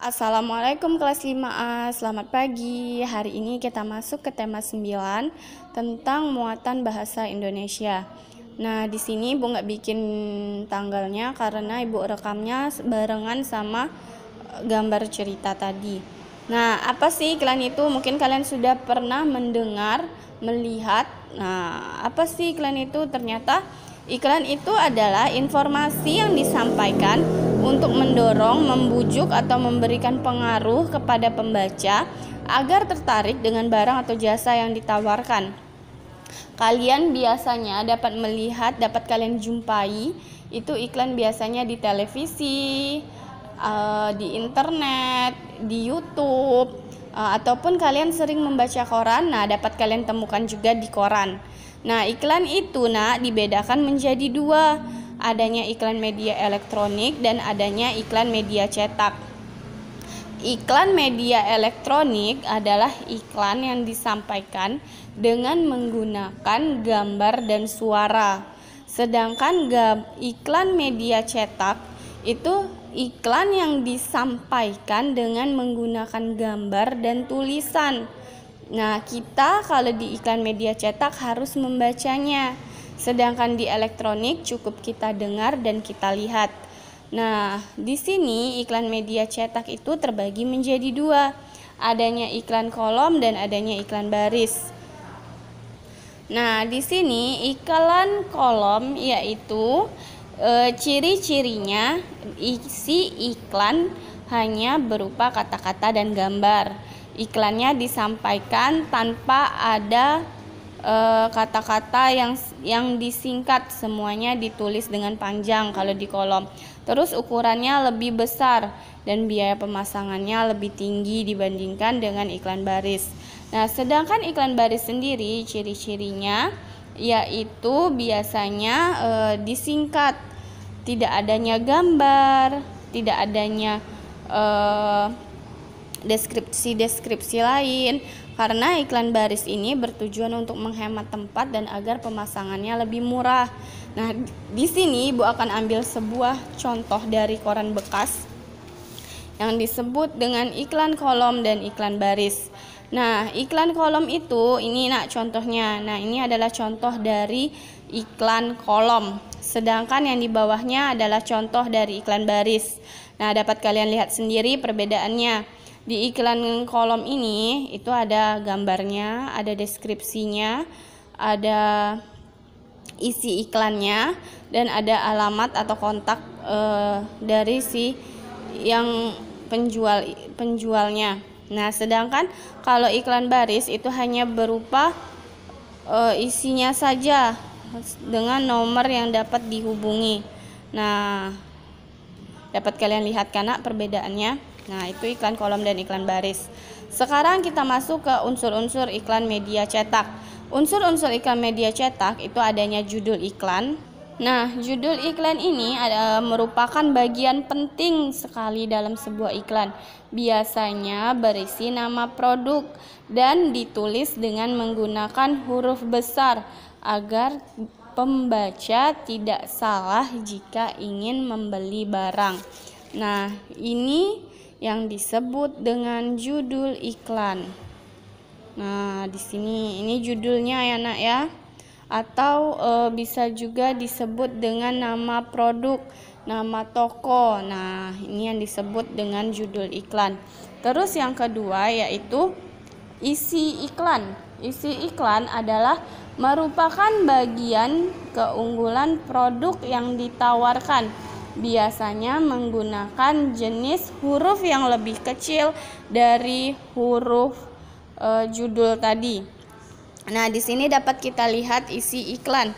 Assalamualaikum kelas 5A, selamat pagi. Hari ini kita masuk ke tema 9 tentang muatan bahasa Indonesia. Nah, di sini Ibu nggak bikin tanggalnya karena Ibu rekamnya barengan sama gambar cerita tadi. Nah, apa sih iklan itu? Mungkin kalian sudah pernah mendengar, melihat. Nah, apa sih iklan itu? Ternyata iklan itu adalah informasi yang disampaikan untuk mendorong, membujuk, atau memberikan pengaruh kepada pembaca agar tertarik dengan barang atau jasa yang ditawarkan. Kalian biasanya dapat melihat, dapat kalian jumpai itu iklan biasanya di televisi, di internet, di YouTube, ataupun kalian sering membaca koran. Nah, dapat kalian temukan juga di koran. Nah, iklan itu dibedakan menjadi dua. Adanya iklan media elektronik dan adanya iklan media cetak. Iklan media elektronik adalah iklan yang disampaikan dengan menggunakan gambar dan suara. Sedangkan iklan media cetak itu iklan yang disampaikan dengan menggunakan gambar dan tulisan. Nah, kita kalau di iklan media cetak harus membacanya. Sedangkan di elektronik cukup kita dengar dan kita lihat. Nah, di sini iklan media cetak itu terbagi menjadi dua. Adanya iklan kolom dan adanya iklan baris. Nah, di sini iklan kolom yaitu ciri-cirinya isi iklan hanya berupa kata-kata dan gambar. Iklannya disampaikan tanpa ada kata-kata yang disingkat, semuanya ditulis dengan panjang kalau di kolom. Terus ukurannya lebih besar dan biaya pemasangannya lebih tinggi dibandingkan dengan iklan baris. Nah, sedangkan iklan baris sendiri ciri-cirinya yaitu biasanya disingkat, tidak adanya gambar, tidak adanya deskripsi lain. Karena iklan baris ini bertujuan untuk menghemat tempat dan agar pemasangannya lebih murah. Nah, di sini Ibu akan ambil sebuah contoh dari koran bekas yang disebut dengan iklan kolom dan iklan baris. Nah, iklan kolom itu ini contohnya. Nah, ini adalah contoh dari iklan kolom. Sedangkan yang di bawahnya adalah contoh dari iklan baris. Nah, dapat kalian lihat sendiri perbedaannya. Di iklan kolom ini itu ada gambarnya, ada deskripsinya, ada isi iklannya, dan ada alamat atau kontak dari si yang penjualnya. Nah, sedangkan kalau iklan baris itu hanya berupa isinya saja dengan nomor yang dapat dihubungi. Nah, dapat kalian lihat kan perbedaannya? Nah, itu iklan kolom dan iklan baris. Sekarang kita masuk ke unsur-unsur iklan media cetak. Unsur-unsur iklan media cetak itu adanya judul iklan. Nah, judul iklan ini merupakan bagian penting sekali dalam sebuah iklan. Biasanya berisi nama produk dan ditulis dengan menggunakan huruf besar agar pembaca tidak salah jika ingin membeli barang. Nah, ini yang disebut dengan judul iklan. Nah, di sini ini judulnya ya, Nak ya. Atau bisa juga disebut dengan nama produk, nama toko. Nah, ini yang disebut dengan judul iklan. Terus yang kedua yaitu isi iklan. Isi iklan adalah merupakan bagian keunggulan produk yang ditawarkan. Biasanya menggunakan jenis huruf yang lebih kecil dari huruf judul tadi. Nah, di sini dapat kita lihat isi iklan.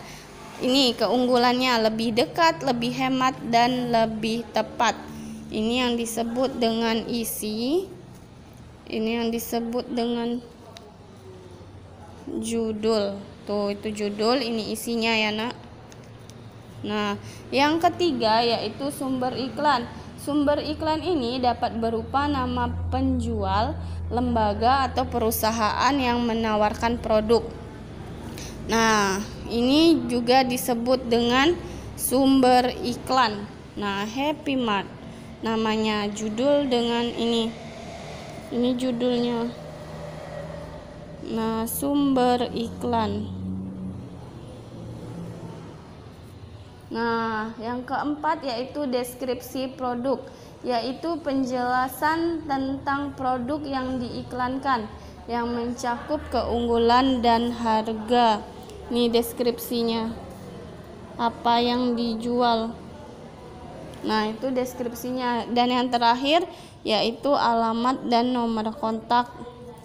Ini keunggulannya lebih dekat, lebih hemat, dan lebih tepat. Ini yang disebut dengan isi. Ini yang disebut dengan judul. Tuh, itu judul, ini isinya ya, Nak. Nah, yang ketiga yaitu sumber iklan. Sumber iklan ini dapat berupa nama penjual, lembaga, atau perusahaan yang menawarkan produk. Nah, ini juga disebut dengan sumber iklan. Nah, Happy Mart. namanya, judul dengan ini judulnya. Nah, sumber iklan. Nah, yang keempat yaitu deskripsi produk, yaitu penjelasan tentang produk yang diiklankan yang mencakup keunggulan dan harga. Ini deskripsinya, apa yang dijual. Nah, itu deskripsinya. Dan yang terakhir yaitu alamat dan nomor kontak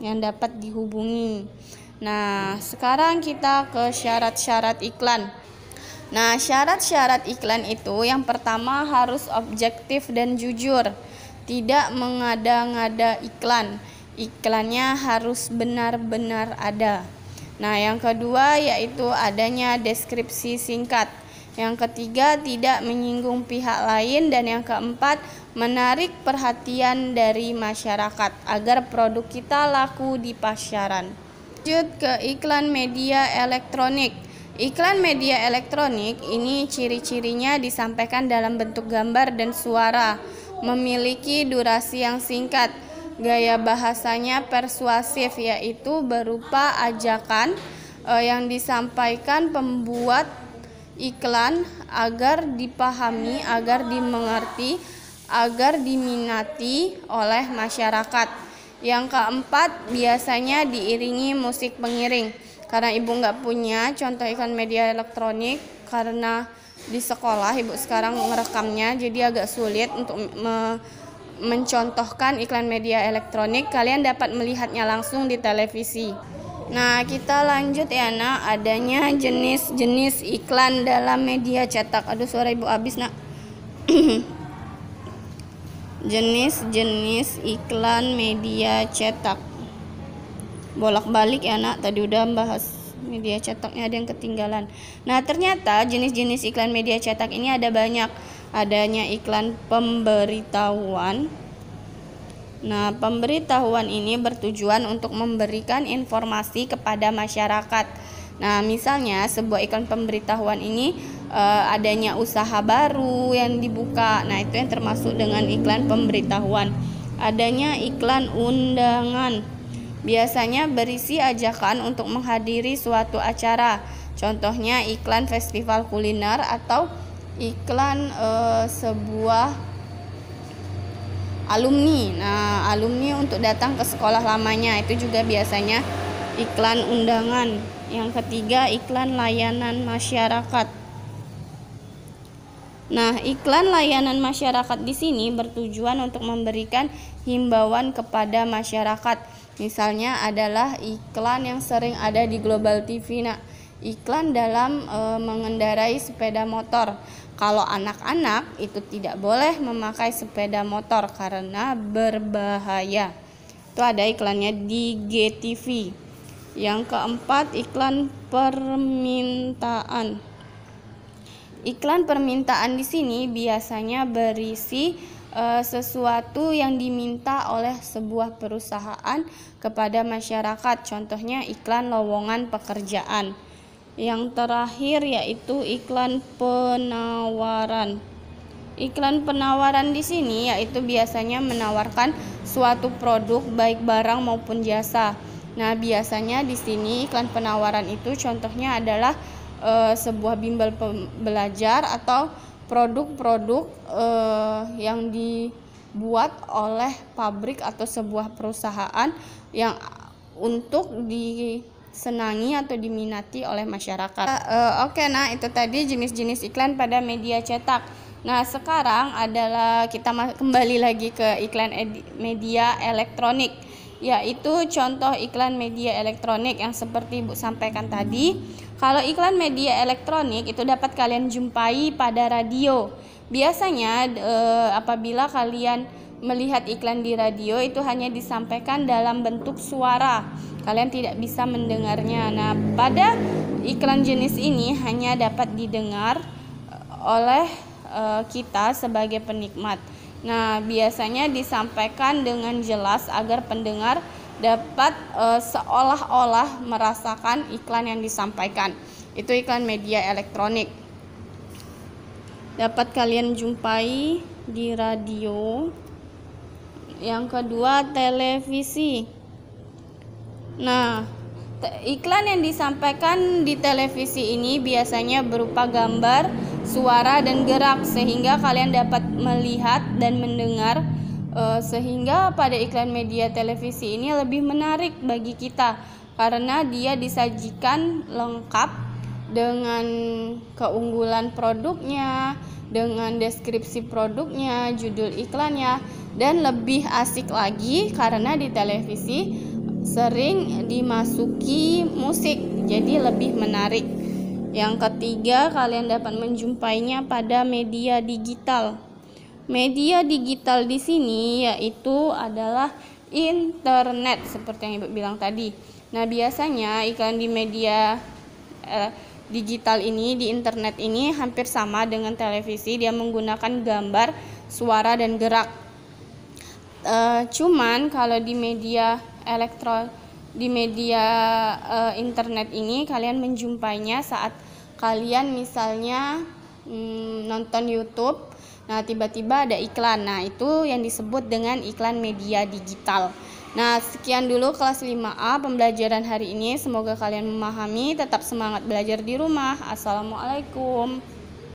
yang dapat dihubungi. Nah, sekarang kita ke syarat-syarat iklan. Nah, syarat-syarat iklan itu yang pertama harus objektif dan jujur. Tidak mengada-ngada iklan. Iklannya harus benar-benar ada. Nah, yang kedua yaitu adanya deskripsi singkat. Yang ketiga, tidak menyinggung pihak lain. Dan yang keempat, menarik perhatian dari masyarakat agar produk kita laku di pasaran. Lanjut ke iklan media elektronik. Iklan media elektronik ini ciri-cirinya disampaikan dalam bentuk gambar dan suara, memiliki durasi yang singkat, gaya bahasanya persuasif, yaitu berupa ajakan yang disampaikan pembuat iklan agar dipahami, agar dimengerti, agar diminati oleh masyarakat. Yang keempat, biasanya diiringi musik pengiring. Karena ibu nggak punya contoh iklan media elektronik, karena di sekolah ibu sekarang merekamnya, jadi agak sulit untuk mencontohkan iklan media elektronik. Kalian dapat melihatnya langsung di televisi. Nah, kita lanjut ya nak, adanya jenis-jenis iklan dalam media cetak. Aduh, suara ibu habis nak. Jenis-jenis iklan media cetak. Bolak-balik ya nak, tadi udah bahas media cetaknya, ada yang ketinggalan. Nah, ternyata jenis-jenis iklan media cetak ini ada banyak. Adanya iklan pemberitahuan. Nah, pemberitahuan ini bertujuan untuk memberikan informasi kepada masyarakat. Nah, misalnya sebuah iklan pemberitahuan ini adanya usaha baru yang dibuka. Nah, itu yang termasuk dengan iklan pemberitahuan. Adanya iklan undangan. Biasanya berisi ajakan untuk menghadiri suatu acara. Contohnya iklan festival kuliner atau iklan sebuah alumni. Nah, alumni untuk datang ke sekolah lamanya, itu juga biasanya iklan undangan. Yang ketiga, iklan layanan masyarakat. Nah, iklan layanan masyarakat di sini bertujuan untuk memberikan himbauan kepada masyarakat. Misalnya adalah iklan yang sering ada di Global TV. Nah, iklan dalam mengendarai sepeda motor. Kalau anak-anak itu tidak boleh memakai sepeda motor karena berbahaya. Itu ada iklannya di GTV. Yang keempat, iklan permintaan. Iklan permintaan di sini biasanya berisi sesuatu yang diminta oleh sebuah perusahaan kepada masyarakat. Contohnya iklan lowongan pekerjaan. Yang terakhir yaitu iklan penawaran. Iklan penawaran di sini yaitu biasanya menawarkan suatu produk baik barang maupun jasa. Nah, biasanya di sini iklan penawaran itu contohnya adalah sebuah bimbel belajar atau produk-produk yang dibuat oleh pabrik atau sebuah perusahaan yang untuk disenangi atau diminati oleh masyarakat. Oke, nah itu tadi jenis-jenis iklan pada media cetak. Nah, sekarang adalah kita kembali lagi ke iklan media elektronik, yaitu contoh iklan media elektronik yang seperti Ibu sampaikan tadi. Kalau iklan media elektronik itu dapat kalian jumpai pada radio. Biasanya apabila kalian melihat iklan di radio itu hanya disampaikan dalam bentuk suara. Kalian tidak bisa mendengarnya. Nah, pada iklan jenis ini hanya dapat didengar oleh kita sebagai penikmat. Nah, biasanya disampaikan dengan jelas agar pendengar dapat seolah-olah merasakan iklan yang disampaikan. Itu iklan media elektronik. Dapat kalian jumpai di radio. Yang kedua, televisi. Nah, iklan yang disampaikan di televisi ini biasanya berupa gambar, suara, dan gerak sehingga kalian dapat melihat dan mendengar, sehingga pada iklan media televisi ini lebih menarik bagi kita karena dia disajikan lengkap dengan keunggulan produknya, dengan deskripsi produknya, judul iklannya, dan lebih asik lagi karena di televisi sering dimasuki musik, jadi lebih menarik. Yang ketiga, kalian dapat menjumpainya pada media digital. Media digital di sini yaitu adalah internet seperti yang Ibu bilang tadi. Nah, biasanya iklan di media digital ini, di internet ini hampir sama dengan televisi, dia menggunakan gambar, suara, dan gerak. Cuman kalau di media internet ini kalian menjumpainya saat kalian misalnya nonton YouTube, nah tiba-tiba ada iklan. Nah, itu yang disebut dengan iklan media digital. Nah, sekian dulu kelas 5A pembelajaran hari ini. Semoga kalian memahami, tetap semangat belajar di rumah. Assalamualaikum.